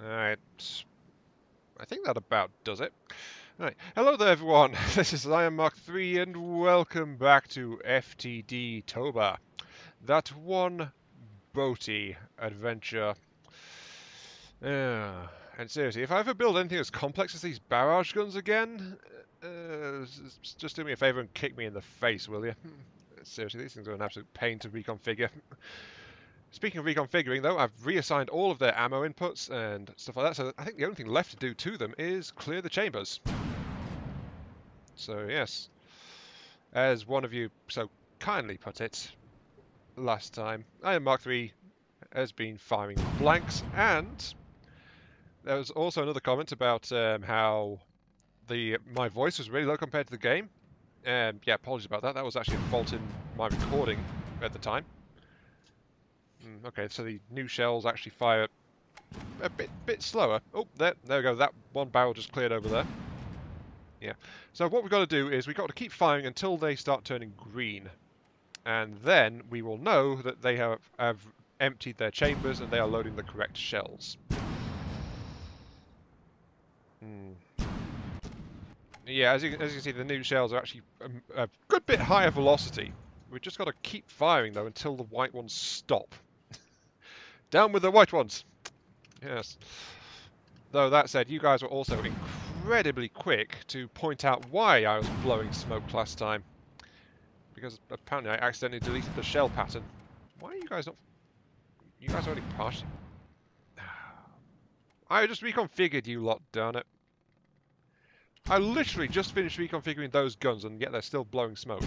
Alright. I think that about does it. Alright. Hello there, everyone. This is Iron Mark 3, and welcome back to FTD ToBA. That one boaty adventure. And seriously, if I ever build anything as complex as these barrage guns again, just do me a favor and kick me in the face, will you? Seriously, these things are an absolute pain to reconfigure. Speaking of reconfiguring, though, I've reassigned all of their ammo inputs and stuff like that, so I think the only thing left to do to them is clear the chambers. So, yes, as one of you so kindly put it last time, Iron Mark 3 has been firing blanks, and there was also another comment about how my voice was really low compared to the game. Yeah, apologies about that. That was actually a fault in my recording at the time. Okay, so the new shells actually fire a bit slower. Oh, there we go. That one barrel just cleared over there. Yeah. So what we've got to do is we've got to keep firing until they start turning green. And then we will know that they have emptied their chambers and they are loading the correct shells. Yeah, as you can see, the new shells are actually a good bit higher velocity. We've just got to keep firing, though, until the white ones stop. Down with the white ones! Yes. Though that said, you guys were also incredibly quick to point out why I was blowing smoke last time. Because apparently I accidentally deleted the shell pattern. Why are you guys not... You guys are only partially... I just reconfigured you lot, darn it. I literally just finished reconfiguring those guns and yet they're still blowing smoke.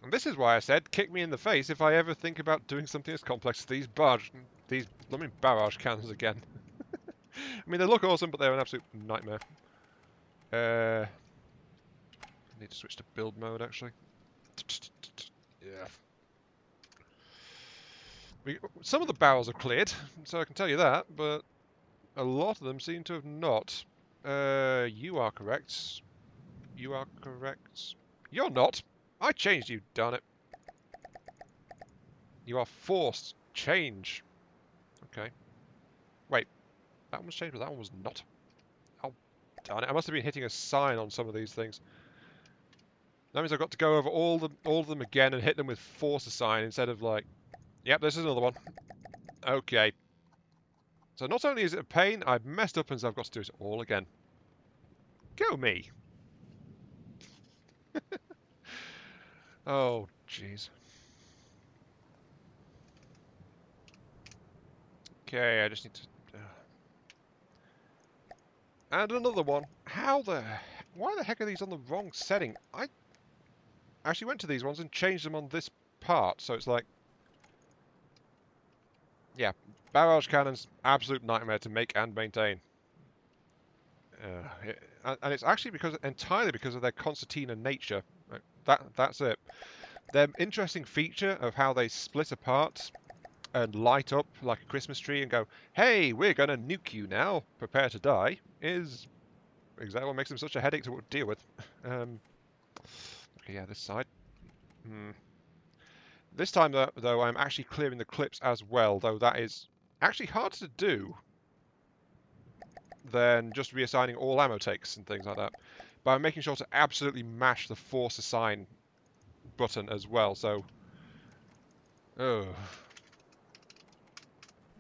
And this is why I said, kick me in the face if I ever think about doing something as complex as these blooming barrage cannons again. I mean, they look awesome, but they're an absolute nightmare. I need to switch to build mode, actually. Yeah. Some of the barrels are cleared, so I can tell you that, but a lot of them seem to have not. You are correct. You are correct. You're not. I changed you, darn it. You are forced. Change. Okay. Wait. That one was changed, but that one was not. Oh, darn it. I must have been hitting a sign on some of these things. That means I've got to go over all of them again and hit them with force assign instead of like... Yep, this is another one. Okay. So not only is it a pain, I've messed up and I've got to do it all again. Go me. Oh, jeez. Okay, I just need to... And another one. Why the heck are these on the wrong setting? I actually went to these ones and changed them on this part, so it's like... Yeah, barrage cannons, absolute nightmare to make and maintain. And it's actually entirely because of their concertina nature. That's it. Their interesting feature of how they split apart and light up like a Christmas tree and go, hey, we're going to nuke you now, prepare to die, is exactly what makes them such a headache to deal with. Okay, yeah, this side. This time, though, I'm actually clearing the clips as well, though that is actually harder to do than just reassigning all ammo takes and things like that. But I'm making sure to absolutely mash the force assign button as well, so... Oh.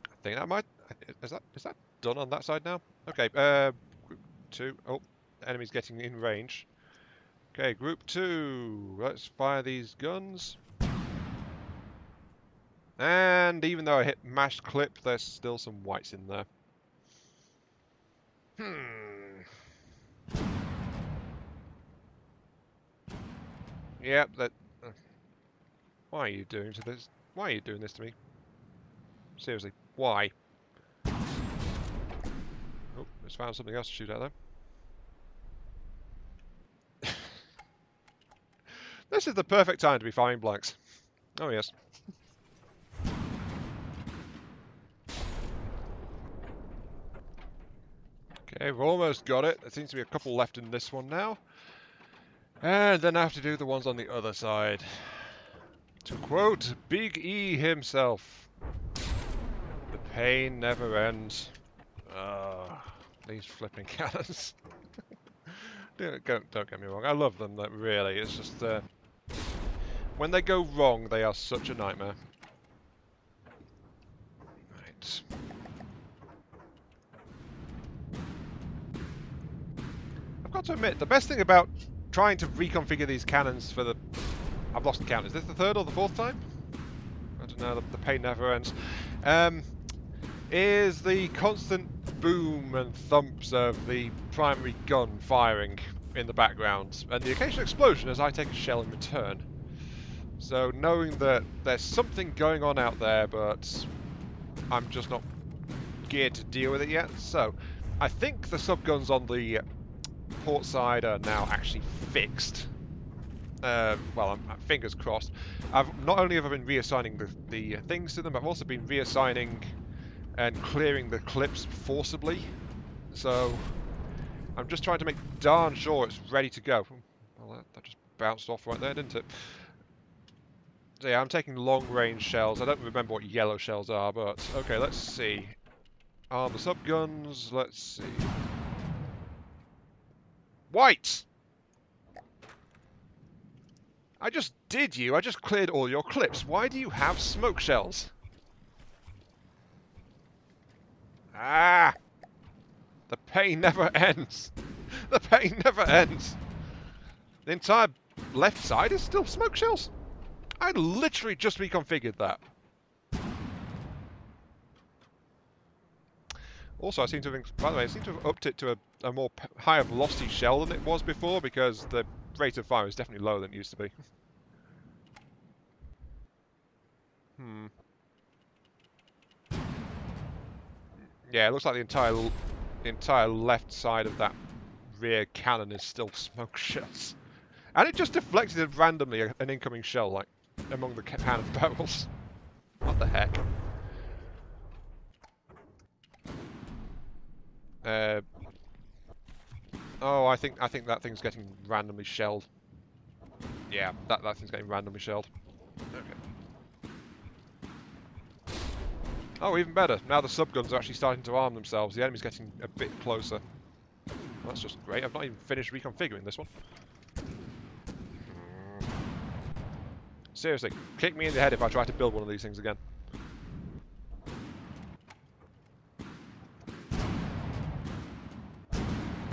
I think that might... Is that done on that side now? Okay, group 2. Oh, enemy's getting in range. Okay, group 2. Let's fire these guns. And even though I hit mashed clip, there's still some whites in there. Yep, that... Why are you doing this? Why are you doing this to me? Seriously, why? Oh, just found something else to shoot at there. This is the perfect time to be firing blanks. Oh, yes. Okay, we've almost got it. There seems to be a couple left in this one now. And then I have to do the ones on the other side. To quote Big E himself. pain never ends. These flipping cannons. Don't get me wrong, I love them, like, really. It's just, when they go wrong, they are such a nightmare. Right. I've got to admit, the best thing about trying to reconfigure these cannons for the... I've lost the count. Is this the third or the fourth time? I don't know, the pain never ends. Is the constant boom and thumps of the primary gun firing in the background, and the occasional explosion as I take a shell in return. So knowing that there's something going on out there, but I'm just not geared to deal with it yet. So I think the subguns on the port side are now actually fixed. Well, I'm fingers crossed. Not only have I been reassigning the things to them, I've also been reassigning and clearing the clips forcibly. So I'm just trying to make darn sure it's ready to go. Well, that just bounced off right there, didn't it? So yeah, I'm taking long-range shells. I don't remember what yellow shells are, but okay, let's see. Arm the subguns. Let's see. White! I just did you. I just cleared all your clips. Why do you have smoke shells? Ah! The pain never ends. The pain never ends. The entire left side is still smoke shells. I literally just reconfigured that. Also, I seem to have, by the way, I seem to have upped it to a more higher velocity shell than it was before, because the rate of fire is definitely lower than it used to be. Yeah, it looks like the entire left side of that rear cannon is still smoke shells. And it just deflected randomly an incoming shell, like, among the cannon barrels. What the heck? Oh, I think that thing's getting randomly shelled. Yeah, that thing's getting randomly shelled. Okay. Oh, even better. Now the subguns are actually starting to arm themselves. The enemy's getting a bit closer. Well, that's just great. I've not even finished reconfiguring this one. Seriously, kick me in the head if I try to build one of these things again.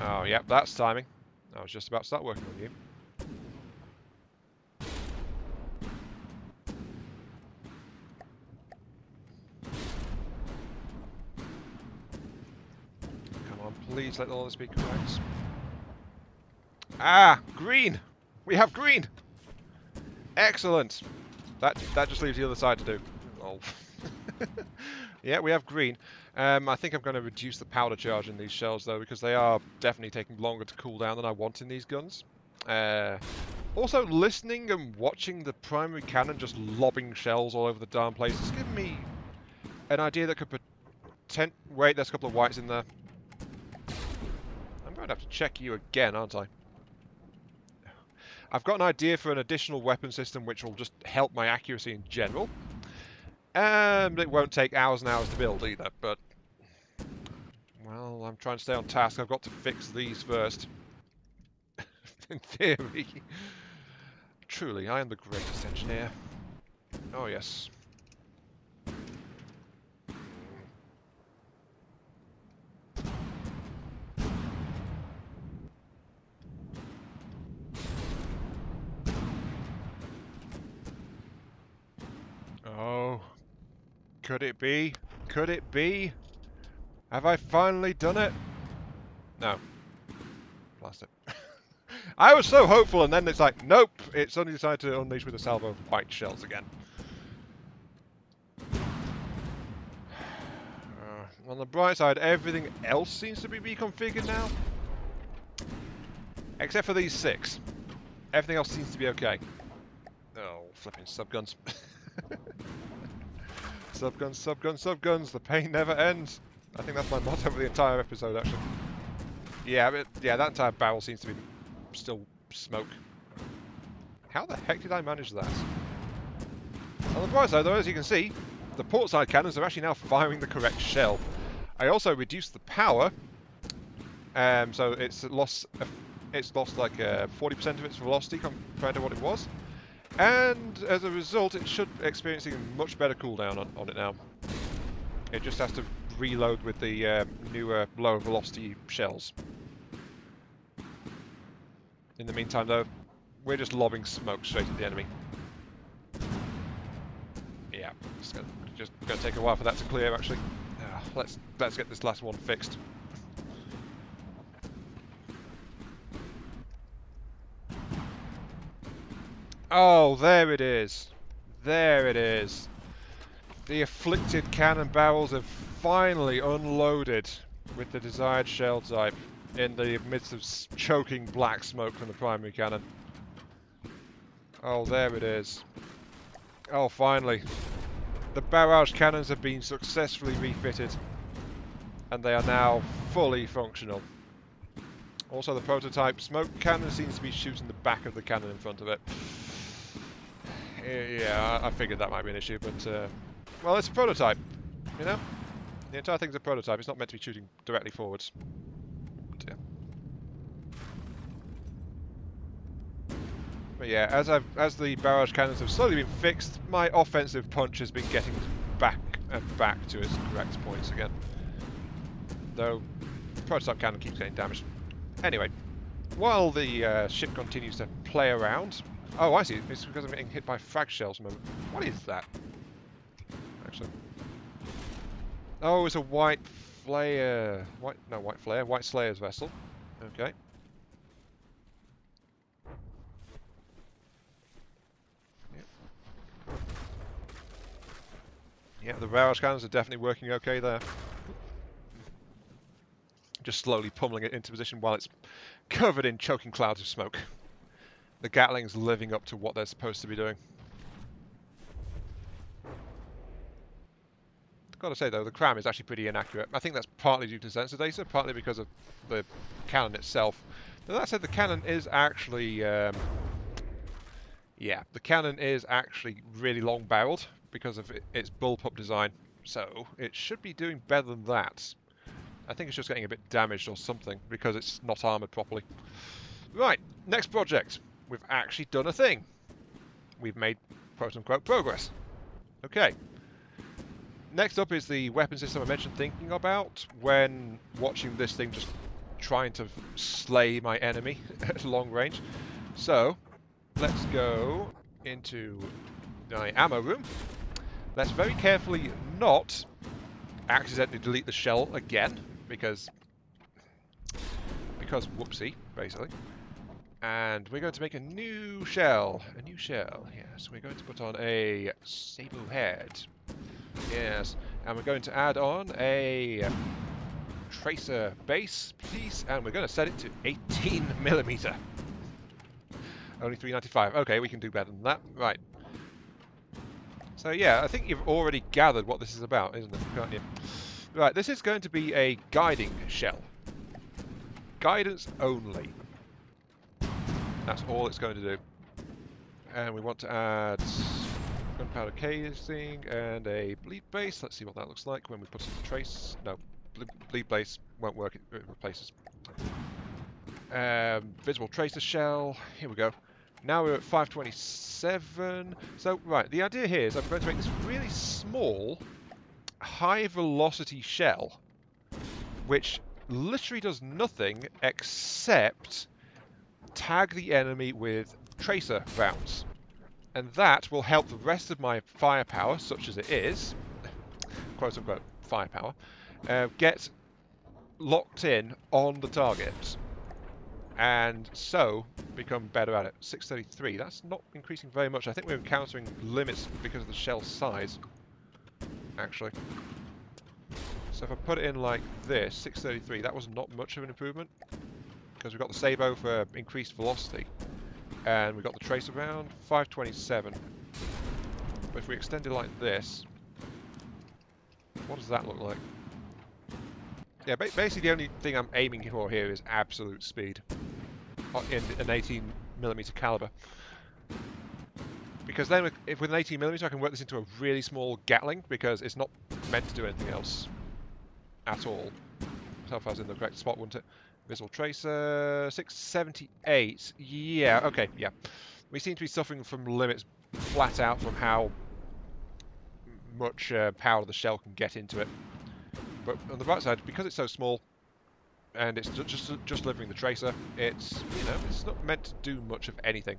Oh, yep, that's timing. I was just about to start working on you. Come on, please let all this be correct. Ah, green! We have green! Excellent! That just leaves the other side to do. Oh. Yeah, we have green. I think I'm going to reduce the powder charge in these shells, though, because they are definitely taking longer to cool down than I want in these guns. Also, listening and watching the primary cannon just lobbing shells all over the darn place has given me an idea that could wait, there's a couple of whites in there. I'm going to have to check you again, aren't I? I've got an idea for an additional weapon system which will just help my accuracy in general. And it won't take hours and hours to build either, but... Well, I'm trying to stay on task. I've got to fix these first. In theory. Truly, I am the greatest engineer. Oh, yes. Oh. Could it be? Could it be? Have I finally done it? No. Blast it. I was so hopeful, and then it's like, nope, it's only decided to unleash with a salvo of white shells again. On the bright side, everything else seems to be reconfigured now. Except for these 6. Everything else seems to be okay. Oh, flipping subguns. Subguns, subguns, subguns, the pain never ends. I think that's my motto for the entire episode, actually. Yeah, but, yeah, that entire barrel seems to be still smoke. How the heck did I manage that? On the bright side, though, as you can see, the port side cannons are actually now firing the correct shell. I also reduced the power, so it's lost like 40% of its velocity compared to what it was, and as a result, it should be experiencing a much better cooldown on it now. It just has to reload with the newer, lower velocity shells. In the meantime, though, we're just lobbing smoke straight at the enemy. Yeah, it's just gonna take a while for that to clear, actually. Let's get this last one fixed. Oh, there it is. There it is. The afflicted cannon barrels have finally unloaded with the desired shell type in the midst of choking black smoke from the primary cannon. Oh, there it is. Oh, finally. The barrage cannons have been successfully refitted, and they are now fully functional. Also, the prototype smoke cannon seems to be shooting the back of the cannon in front of it. Yeah, I figured that might be an issue, but well, it's a prototype, you know? The entire thing's a prototype. It's not meant to be shooting directly forwards. But yeah, as the barrage cannons have slowly been fixed, my offensive punch has been getting back and back to its correct points again. Though, the prototype cannon keeps getting damaged. Anyway, while the ship continues to play around... Oh, I see. It's because I'm getting hit by frag shells. What is that? Actually. Oh, it's a white flare. White Slayer's vessel. Okay. Yeah, the barrage cannons are definitely working okay there. Just slowly pummeling it into position while it's covered in choking clouds of smoke. The Gatling's living up to what they're supposed to be doing. Gotta say though, the cram is actually pretty inaccurate. I think that's partly due to sensor data, partly because of the cannon itself. But that said, the cannon is actually... yeah, the cannon is actually really long-barreled because of its bullpup design. So, it should be doing better than that. I think it's just getting a bit damaged or something because it's not armoured properly. Right, next project. We've actually done a thing. We've made quote-unquote progress. Okay. Next up is the weapon system I mentioned thinking about when watching this thing just trying to slay my enemy at long range. So, let's go into my ammo room. Let's very carefully not accidentally delete the shell again, because whoopsie, basically. And we're going to make a new shell. Yes, we're going to put on a sable head. Yes, and we're going to add on a tracer base piece, and we're going to set it to 18mm. Only $3.95. Okay, we can do better than that. Right. So yeah, I think you've already gathered what this is about, isn't it? Can't you? Right, this is going to be a guiding shell. Guidance only. That's all it's going to do. And we want to add gunpowder casing and a bleed base. Let's see what that looks like when we put in the trace. No, bleed base won't work. It replaces. Visible tracer shell. Here we go. Now we're at 527. So, right, the idea here is I'm going to make this really small, high-velocity shell, which literally does nothing except tag the enemy with tracer rounds. And that will help the rest of my firepower, such as it is, quote-unquote firepower, get locked in on the target. And so become better at it. 633, that's not increasing very much. I think we're encountering limits because of the shell size, actually. So if I put it in like this, 633, that was not much of an improvement, because we've got the Sabo for increased velocity, and we've got the tracer round, 527. But if we extend it like this, what does that look like? Yeah, basically the only thing I'm aiming for here is absolute speed in an 18mm caliber. because then if with an 18mm I can work this into a really small Gatling, because it's not meant to do anything else at all. So if I was in the correct spot, wouldn't it? Visual tracer 678. Yeah, okay, yeah. We seem to be suffering from limits flat out from how much power the shell can get into it. But on the right side, because it's so small and it's just delivering the tracer, it's it's not meant to do much of anything.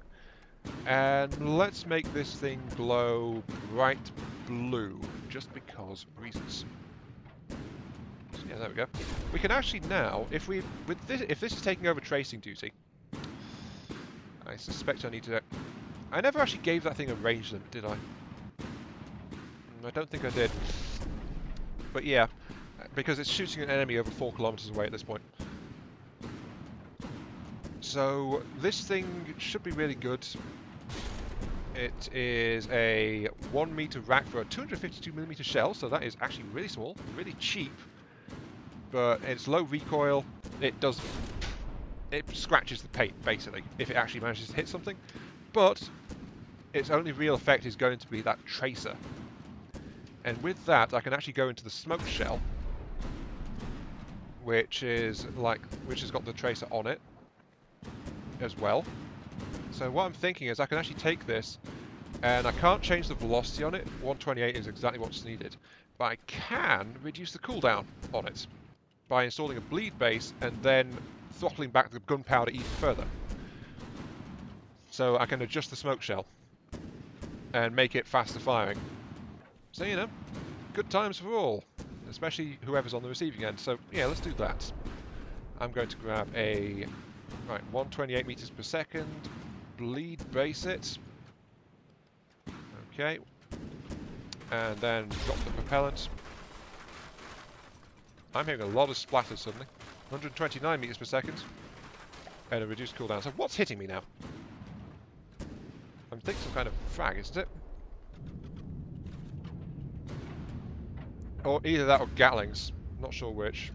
And let's make this thing glow bright blue, just because reasons. So yeah, there we go. We can actually now, if this is taking over tracing duty, I suspect I need to. I never actually gave that thing a range limit, did I? I don't think I did. But yeah, because it's shooting an enemy over 4 kilometers away at this point. So this thing should be really good. It is a 1 meter rack for a 252mm shell, so that is actually really small, really cheap. But it's low recoil. It scratches the paint basically if it actually manages to hit something. But its only real effect is going to be that tracer. And with that, I can actually go into the smoke shell, which has got the tracer on it as well. So what I'm thinking is I can actually take this, and I can't change the velocity on it. 128 is exactly what's needed, but I can reduce the cooldown on it by installing a bleed base and then throttling back the gunpowder even further. So I can adjust the smoke shell and make it faster firing. So, good times for all, especially whoever's on the receiving end. So, yeah, let's do that. I'm going to grab a, 128 meters per second, bleed base it. Okay. And then drop the propellant. I'm hearing a lot of splatters suddenly. 129 meters per second. And a reduced cooldown. So what's hitting me now? I'm thinking some kind of frag, isn't it? Or either that or Gatlings. Not sure which.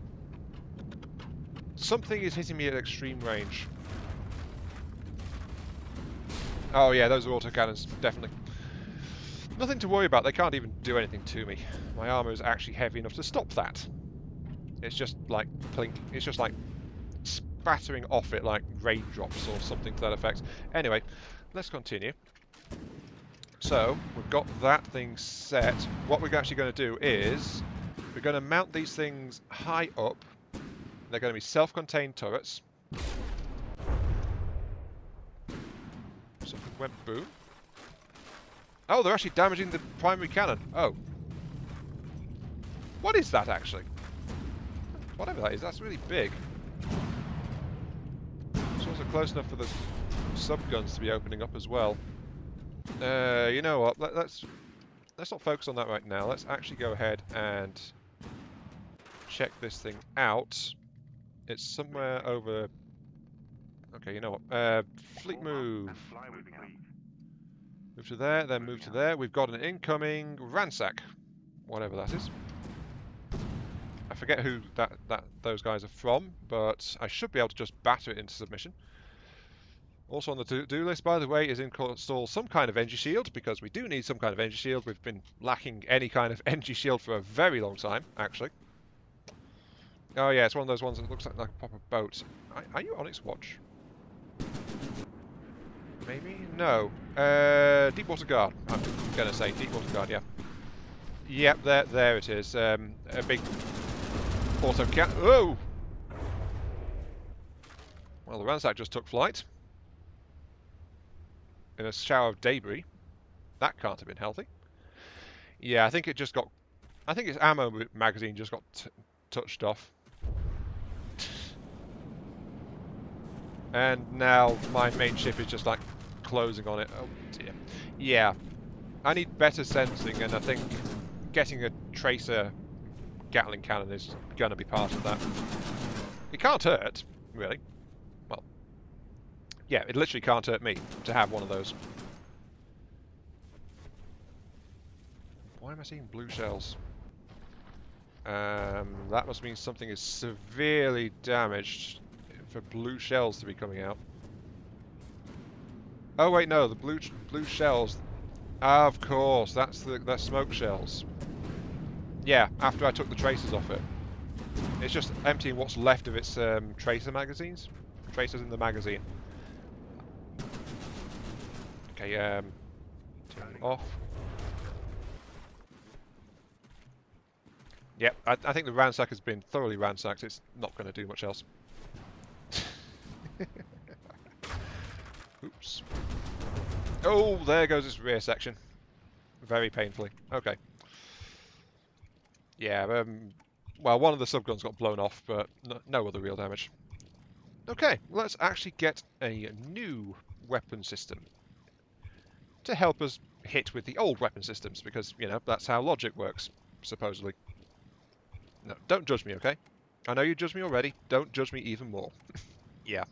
Something is hitting me at extreme range. Oh yeah, those are autocannons, definitely. Nothing to worry about, they can't even do anything to me. My armour is actually heavy enough to stop that. It's just like it's just like spattering off it like raindrops or something to that effect. Anyway, let's continue. So, we've got that thing set. What we're actually going to do is we're going to mount these things high up. They're going to be self-contained turrets. Something went boom. Oh, they're actually damaging the primary cannon. Oh. What is that, actually? Whatever that is, that's really big. It's also close enough for the sub-guns to be opening up as well. You know what? Let's not focus on that right now. Let's actually go ahead and check this thing out. It's somewhere over. Okay, you know what? Fleet move. Move to there, then move to there. We've got an incoming ransack, whatever that is. I forget who those guys are from, but I should be able to just batter it into submission. Also on the to-do list, by the way, is install some kind of energy shield, because we do need some kind of energy shield. We've been lacking any kind of energy shield for a very long time, actually. Oh yeah, it's one of those ones that looks like a proper boat. Are you on its watch? Maybe? No. Deepwater Guard. I'm going to say Deepwater Guard, yeah. Yep, there it is. A big auto cat. Oh! Well, the ransack just took flight. In a shower of debris. That can't have been healthy. Yeah, I think it just got... I think its ammo magazine just got touched off. And now my main ship is just like closing on it. Oh dear. Yeah. I need better sensing, and I think getting a tracer Gatling cannon is going to be part of that. It can't hurt, really. Well, yeah, it literally can't hurt me to have one of those. Why am I seeing blue shells? That must mean something is severely damaged for blue shells to be coming out. Oh wait, no, the blue shells Of course, that's the smoke shells. Yeah, after I took the tracers off it. It's just emptying what's left of its tracer magazines. Tracers in the magazine. Okay, turn off. Yep, I think the ransack has been thoroughly ransacked. It's not going to do much else. Oops. Oh, there goes its rear section. Very painfully. Okay. Yeah, well, one of the subguns got blown off, but no other real damage. Okay, let's actually get a new weapon system to help us hit with the old weapon systems, because, you know, that's how logic works, supposedly. No, don't judge me, okay? I know you judged me already. Don't judge me even more. Yeah.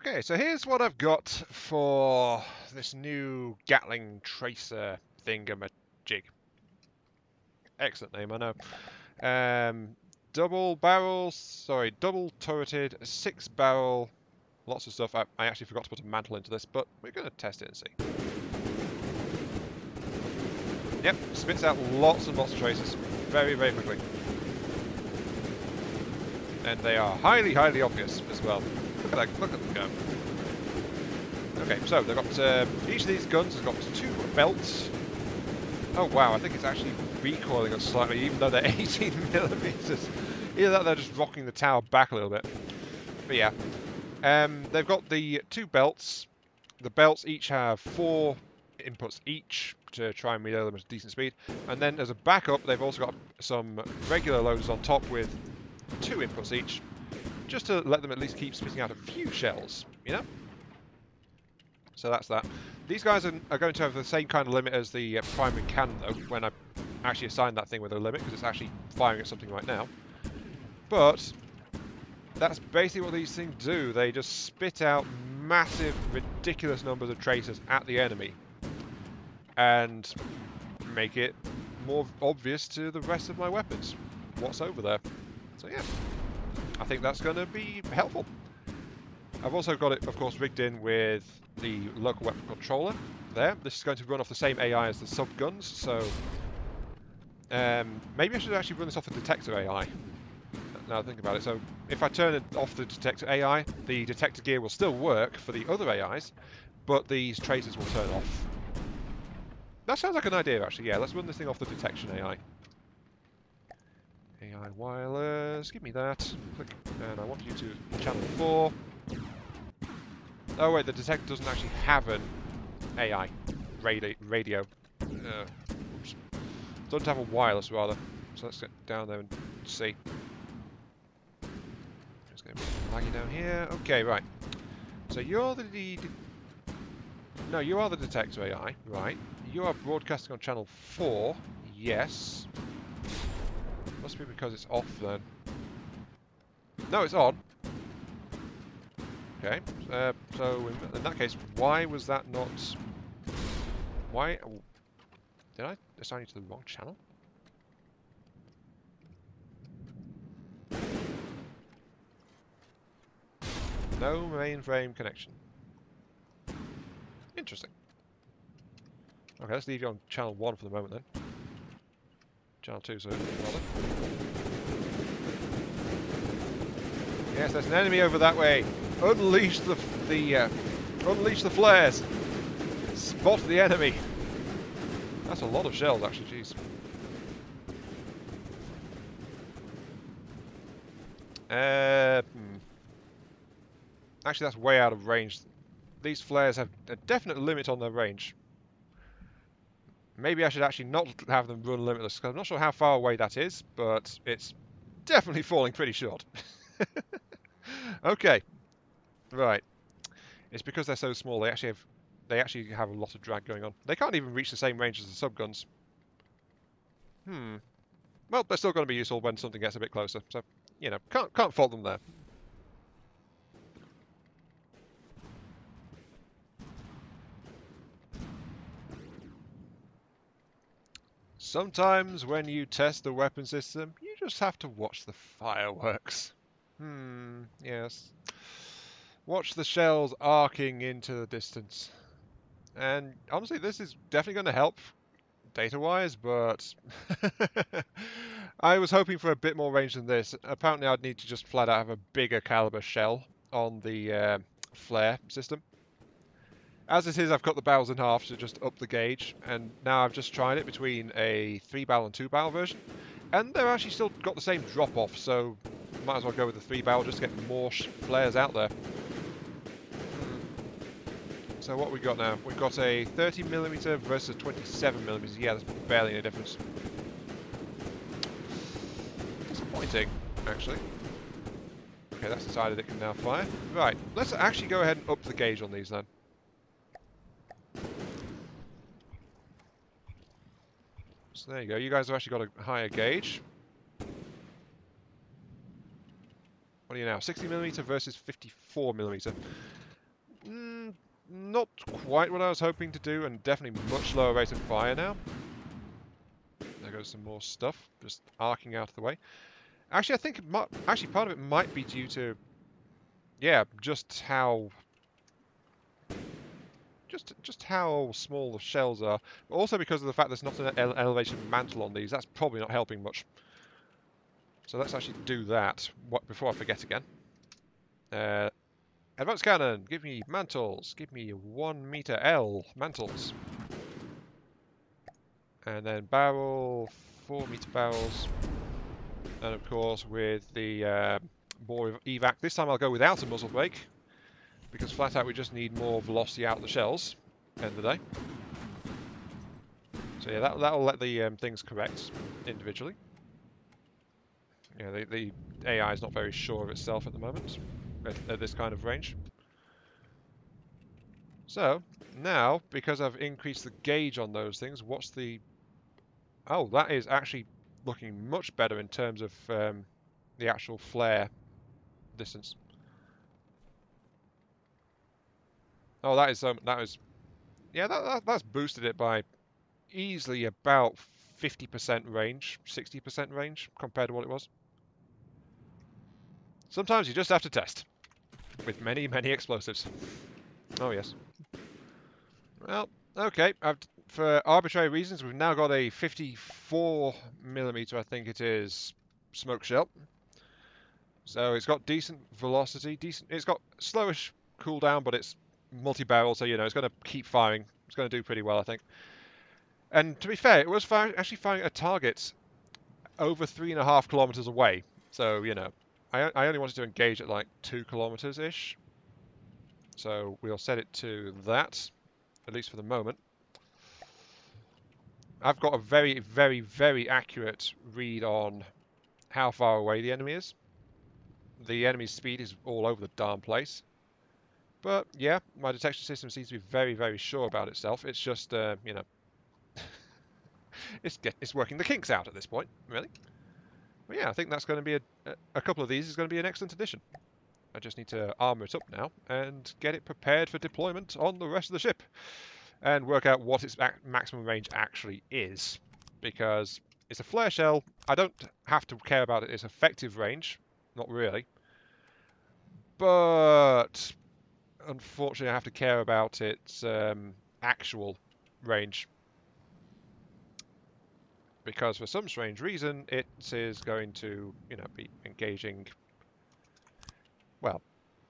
Okay, so here's what I've got for this new Gatling Tracer thingamajig. Excellent name, I know. Double turreted, 6-barrel, lots of stuff. I actually forgot to put a mantle into this, but we're going to test it and see. Yep, spits out lots and lots of tracers very, very quickly. And they are highly, highly obvious as well. Look at that, look at them go. Okay, so they've got, each of these guns has got 2 belts. Oh wow, I think it's actually recoiling us slightly, even though they're 18 millimeters. Either that, they're just rocking the tower back a little bit. But yeah, they've got the 2 belts. The belts each have 4 inputs each to try and reload them at a decent speed. And then as a backup, they've also got some regular loaders on top with 2 inputs each, just to let them at least keep spitting out a few shells, you know? So that's that. These guys are going to have the same kind of limit as the primary cannon, though, when I actually assign that thing with a limit, because it's actually firing at something right now. But that's basically what these things do. They just spit out massive, ridiculous numbers of tracers at the enemy and make it more obvious to the rest of my weapons what's over there. So yeah, I think that's going to be helpful. I've also got it, of course, rigged in with the local weapon controller there. This is going to run off the same AI as the subguns, so maybe I should actually run this off the detector AI. Now I think about it, so if I turn it off the detector AI, the detector gear will still work for the other AIs, but these tracers will turn off. That sounds like an idea, actually. Yeah, let's run this thing off the detection AI. AI wireless, give me that. Click, and I want you to channel 4. Oh wait, the detector doesn't actually have an AI radio. Oops. Doesn't have a wireless rather. So let's get down there and see. Just going to laggy down here. Okay, right. So you're no, you are the detector AI, right? You are broadcasting on channel 4. Yes. Must be because it's off then. No, it's on. Okay, so in that case, why was that not... Why... Did I assign you to the wrong channel? No mainframe connection. Interesting. Okay, let's leave you on channel 1 for the moment then. Channel 2, so rather. Yes, there's an enemy over that way. Unleash the flares. Spot the enemy. That's a lot of shells, actually. Jeez. Actually, that's way out of range. These flares have a definite limit on their range. Maybe I should actually not have them run limitless, because I'm not sure how far away that is, but it's definitely falling pretty short. Okay, right. It's because they're so small. They actually have a lot of drag going on. They can't even reach the same range as the subguns. Well, they're still going to be useful when something gets a bit closer. So, you know, can't fault them there. Sometimes when you test the weapon system, you just have to watch the fireworks. Yes. Watch the shells arcing into the distance. And honestly, this is definitely going to help data-wise, but I was hoping for a bit more range than this. Apparently, I'd need to just flat out have a bigger caliber shell on the flare system. As it is, I've cut the barrels in half to just up the gauge, and now I've just tried it between a 3-barrel and 2-barrel version, and they're actually still got the same drop-off, so might as well go with the 3-barrel just to get more flares out there. So what we got now? We've got a 30mm versus 27mm. Yeah, there's barely any difference. Disappointing, actually. Okay, that's decided it can now fire. Right, let's actually go ahead and up the gauge on these then. So there you go. You guys have actually got a higher gauge. What are you now? 60mm versus 54mm. Not quite what I was hoping to do, and definitely much lower rate of fire now. There goes some more stuff, just arcing out of the way. Actually, I think actually part of it might be due to, yeah, just how small the shells are, but also because of the fact there's not an elevation mantle on these. That's probably not helping much. So let's actually do that before I forget again. Advanced cannon, give me mantles. Give me 1 meter L mantles. And then barrel, 4 meter barrels. And of course with the bore evac, this time I'll go without a muzzle brake, because flat out we just need more velocity out of the shells, end of the day. So yeah, that'll let the things correct individually. Yeah, the AI is not very sure of itself at the moment, at this kind of range. So, now, because I've increased the gauge on those things, what's the... Oh, that is actually looking much better in terms of the actual flare distance. Oh, that is... yeah, that's boosted it by easily about 50% range, 60% range, compared to what it was. Sometimes you just have to test. With many, many explosives. Oh, yes. Well, okay. For arbitrary reasons, we've now got a 54mm, I think it is, smoke shell. So it's got decent velocity, it's got slowish cooldown, but it's multi-barrel, so, you know, it's going to keep firing. It's going to do pretty well, I think. And to be fair, it was actually firing at targets over 3.5 kilometers away. So, you know, I only wanted to engage at like 2 kilometers-ish. So we'll set it to that, at least for the moment. I've got a very, very, very accurate read on how far away the enemy is. The enemy's speed is all over the darn place. But yeah, my detection system seems to be very, very sure about itself. It's just, you know, it's working the kinks out at this point, really. But yeah, I think that's going to be a couple of these is going to be an excellent addition. I just need to armor it up now and get it prepared for deployment on the rest of the ship. And work out what its maximum range actually is. Because it's a flare shell, I don't have to care about its effective range. Not really. But unfortunately I have to care about its actual range. Because for some strange reason it is going to, you know, be engaging... Well,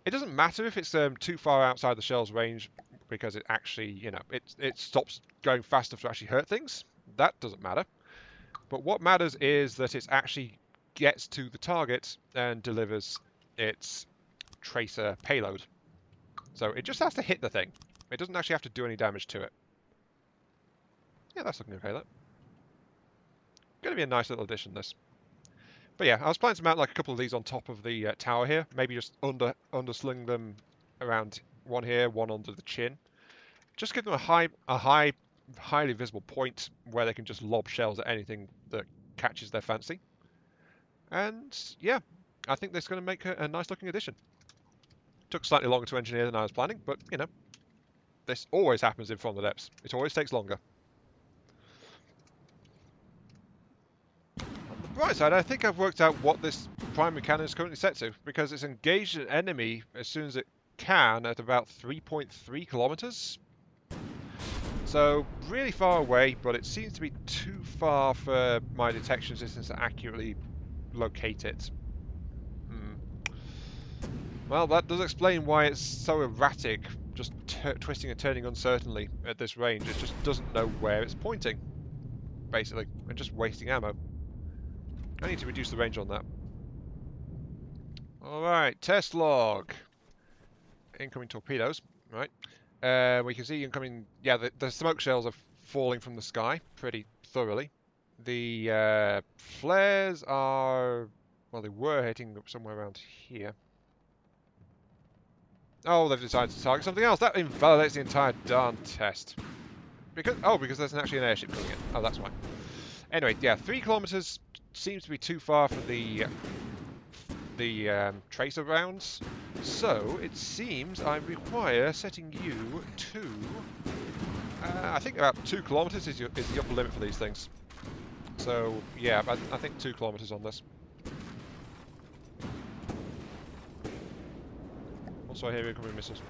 it doesn't matter if it's too far outside the shell's range, because it actually, you know, it stops going fast enough to actually hurt things. That doesn't matter. But what matters is that it actually gets to the target and delivers its tracer payload. So it just has to hit the thing. It doesn't actually have to do any damage to it. Yeah, that's looking okay, that. Going to be a nice little addition, this. But yeah, I was planning to mount like a couple of these on top of the tower here. Maybe just undersling them around one here, one under the chin. Just give them a highly visible point where they can just lob shells at anything that catches their fancy. And yeah, I think this is going to make a nice looking addition. Took slightly longer to engineer than I was planning, but you know, this always happens in From the Depths. It always takes longer. Right side, I think I've worked out what this primary cannon is currently set to, because it's engaged an enemy as soon as it can at about 3.3 kilometers. So really far away, but it seems to be too far for my detection systems to accurately locate it. Well, that does explain why it's so erratic, just twisting and turning uncertainly at this range. It just doesn't know where it's pointing, basically, and just wasting ammo. I need to reduce the range on that. Alright, test log. Incoming torpedoes, right. We can see incoming, yeah, the smoke shells are falling from the sky pretty thoroughly. The flares are, well, they were hitting somewhere around here. Oh, they've decided to target something else. That invalidates the entire darn test. Because there's actually an airship coming in. Oh, that's why. Anyway, yeah, 3 kilometers seems to be too far for the tracer rounds. So it seems I require setting you to. I think about 2 kilometers is the upper limit for these things. So yeah, I think 2 kilometers on this. Also, I hear incoming missiles.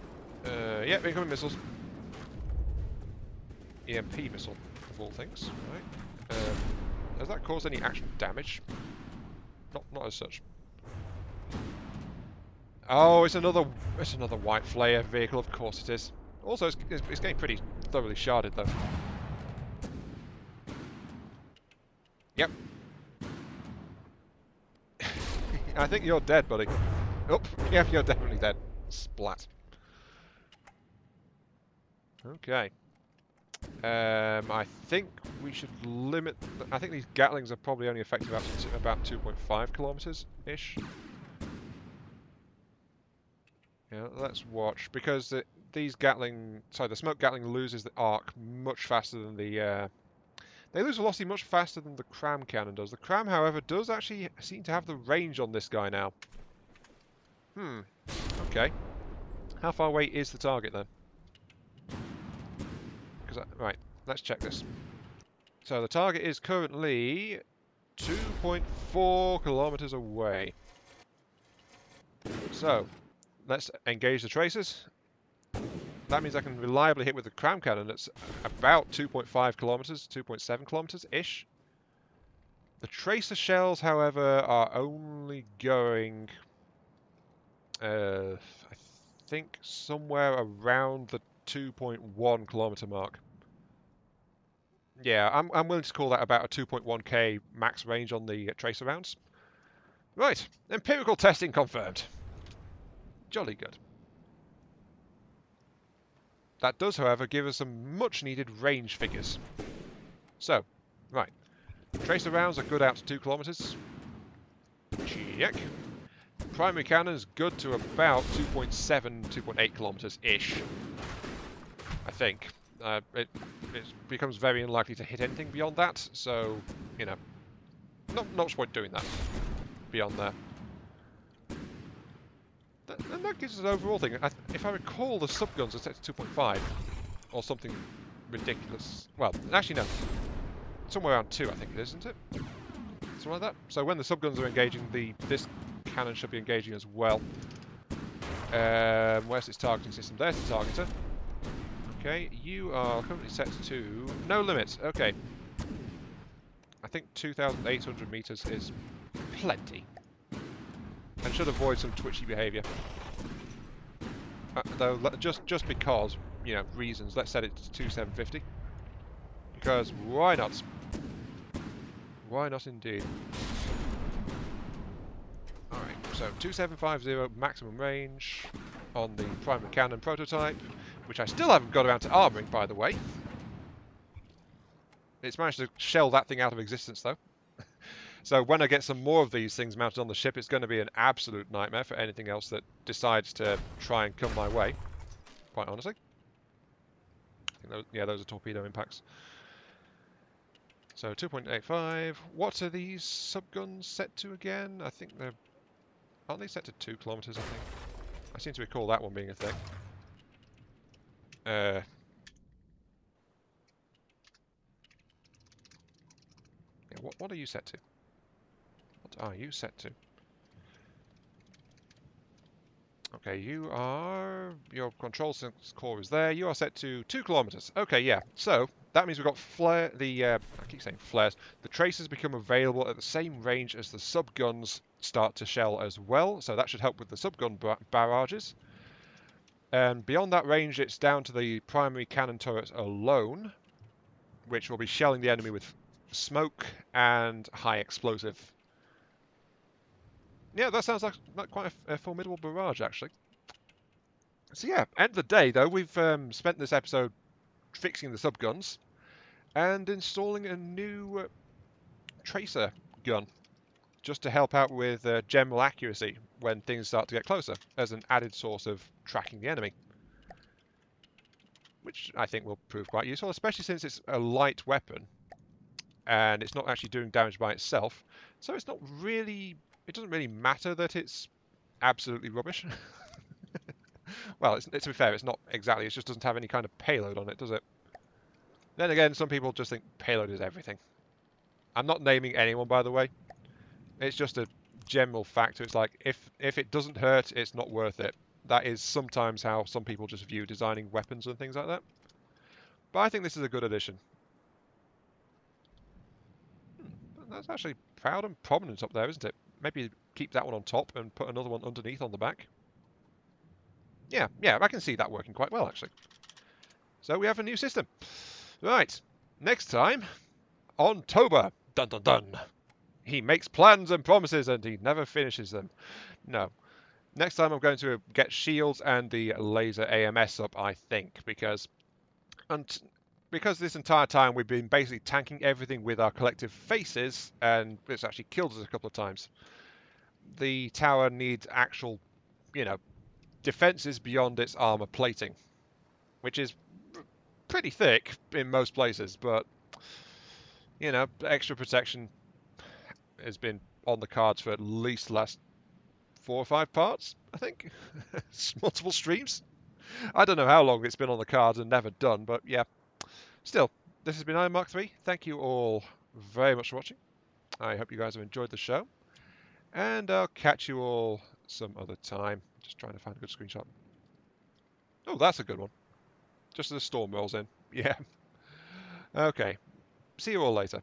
Yeah, incoming missiles. EMP missile, of all things, right? Has that caused any actual damage? Not as such. Oh, it's another white flare vehicle. Of course it is. Also, it's getting pretty thoroughly sharded though. Yep. I think you're dead, buddy. Oh, yeah, you're definitely dead. Splat. Okay. I think we should limit. I think these Gatlings are probably only effective up to about 2.5 kilometers-ish. Yeah, let's watch, because the smoke Gatling loses the arc much faster than the. They lose velocity much faster than the Cram cannon does. The Cram, however, does actually seem to have the range on this guy now. Okay. How far away is the target then? Right, let's check this. So the target is currently 2.4 kilometers away. So let's engage the tracers. That means I can reliably hit with the Cram cannon that's about 2.5 kilometers, 2.7 kilometers-ish. The tracer shells, however, are only going, I think, somewhere around the 2.1 kilometer mark. Yeah, I'm willing to call that about a 2.1k max range on the tracer rounds. Right, empirical testing confirmed. Jolly good. That does, however, give us some much-needed range figures. So, right. Tracer rounds are good out to 2 kilometers. Check. Primary cannon is good to about 2.7, 2.8 kilometers-ish. I think. It becomes very unlikely to hit anything beyond that, so, you know, not much point doing that beyond there. And that gives us an overall thing. If I recall, the subguns are set to 2.5, or something ridiculous. Well, actually no. Somewhere around 2, I think it is, isn't it? Something like that. So when the subguns are engaging, this cannon should be engaging as well. Where's its targeting system? There's the targeter. Okay, you are currently set to no limits. Okay. I think 2,800 meters is plenty. And should avoid some twitchy behaviour. Though, just because, you know, reasons, let's set it to 2,750. Because why not? Why not indeed? Alright, so 2750 maximum range on the primary cannon prototype, which I still haven't got around to armouring, by the way. It's managed to shell that thing out of existence, though. So when I get some more of these things mounted on the ship, it's going to be an absolute nightmare for anything else that decides to try and come my way, quite honestly. I think those are torpedo impacts. So 2.85. What are these subguns set to again? I think they're... Aren't they set to 2 kilometers, I think? I seem to recall that one being a thing. Yeah, what are you set to? What are you set to? Okay, your control core is there. You are set to 2 kilometers. Okay, yeah. So that means we've got I keep saying flares. The tracers become available at the same range as the subguns start to shell as well. So that should help with the subgun barrages. And beyond that range, it's down to the primary cannon turrets alone, which will be shelling the enemy with smoke and high explosive. Yeah, that sounds like quite a formidable barrage, actually. So yeah, end of the day, though, we've spent this episode fixing the subguns and installing a new tracer gun just to help out with general accuracy when things start to get closer as an added source of tracking the enemy, which I think will prove quite useful, especially since it's a light weapon and it's not actually doing damage by itself. So it doesn't really matter that it's absolutely rubbish. Well, to be fair, it's not exactly. It just doesn't have any kind of payload on it, does it? Then again, some people just think payload is everything. I'm not naming anyone, by the way. It's just a general factor. It's like, if it doesn't hurt, it's not worth it. That is sometimes how some people just view designing weapons and things like that. But I think this is a good addition. That's actually proud and prominent up there, isn't it? Maybe keep that one on top and put another one underneath on the back. Yeah, I can see that working quite well, actually. So we have a new system. Right, next time on ToBA. Dun dun dun. He makes plans and promises and he never finishes them. No. Next time I'm going to get shields and the laser AMS up, I think, because this entire time we've been basically tanking everything with our collective faces, and it's actually killed us a couple of times. The tower needs actual, defenses beyond its armor plating, which is pretty thick in most places, but, extra protection has been on the cards for at least the last 4 or 5 parts, I think. Multiple streams. I don't know how long it's been on the cards and never done, but yeah. Still, this has been Iron Mark 3. Thank you all very much for watching. I hope you guys have enjoyed the show. And I'll catch you all some other time. Just trying to find a good screenshot. Oh, that's a good one. Just as the storm rolls in. Yeah. Okay. See you all later.